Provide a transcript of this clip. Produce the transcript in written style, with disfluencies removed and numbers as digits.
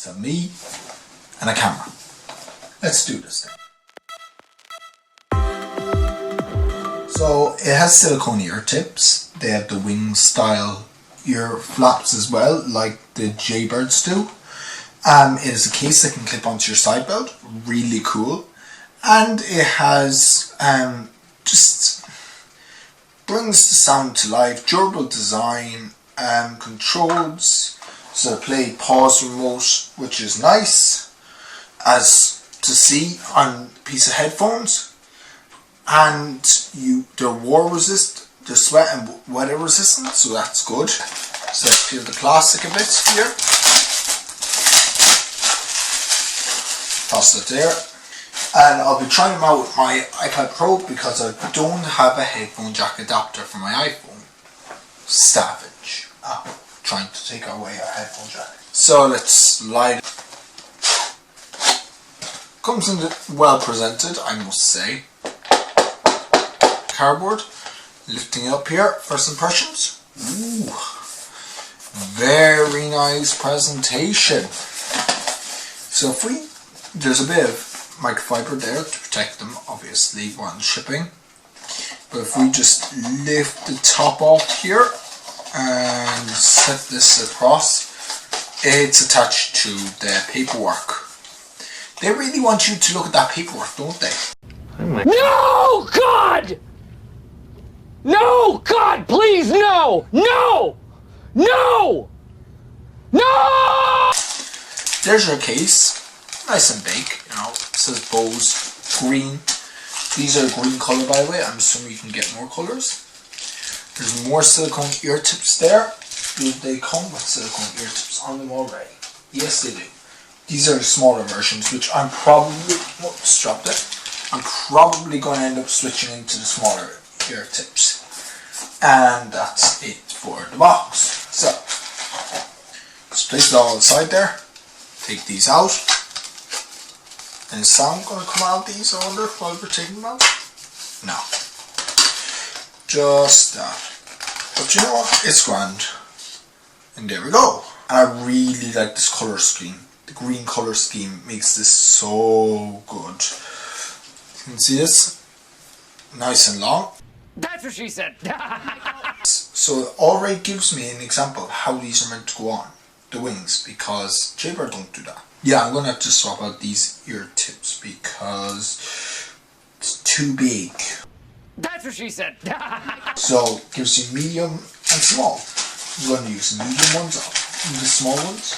So me and a camera. Let's do this thing. So it has silicone ear tips. They have the wing style ear flaps as well, like the Jaybirds do. It is a case that can clip onto your side belt. Really cool. And it has just brings the sound to life. Durable design. Controls. So play pause remote, which is nice as to see on a piece of headphones. And they're war resist, they're sweat and weather resistant, so that's good. So let's peel the plastic a bit here. Toss it there. And I'll be trying them out with my iPad Pro because I don't have a headphone jack adapter for my iPhone. Savage. Trying to take away our headphone jack. So let's slide it. Comes in well presented, I must say. Cardboard. Lifting it up here, first impressions. Ooh, very nice presentation. So there's a bit of microfiber there to protect them, obviously, while shipping. But if we just lift the top off here and set this across, it's attached to the paperwork. They really want you to look at that paperwork, don't they? No, God! No, God, please, no! No! No! No! There's your case. Nice and big, you know. It says Bose green. These are green colour, by the way. I'm assuming you can get more colours. There's more silicone ear tips there. Do they come with silicone ear tips on them already? Yes, they do. These are the smaller versions, which I'm probably... Whoops, dropped it. I'm probably going to end up switching into the smaller ear tips. And that's it for the box. So, let's place it all inside there. Take these out. Is sound going to come out of these, I wonder, while we're taking them out? No. Just that. But you know what? It's grand. And there we go. And I really like this colour scheme. The green colour scheme makes this so good. You can see this. Nice and long. That's what she said. So it already gives me an example of how these are meant to go on. The wings, because Jaybird don't do that. Yeah, I'm going to have to swap out these ear tips because it's too big. That's what she said. So it gives you medium and small. I'm going to use the medium ones, the small ones.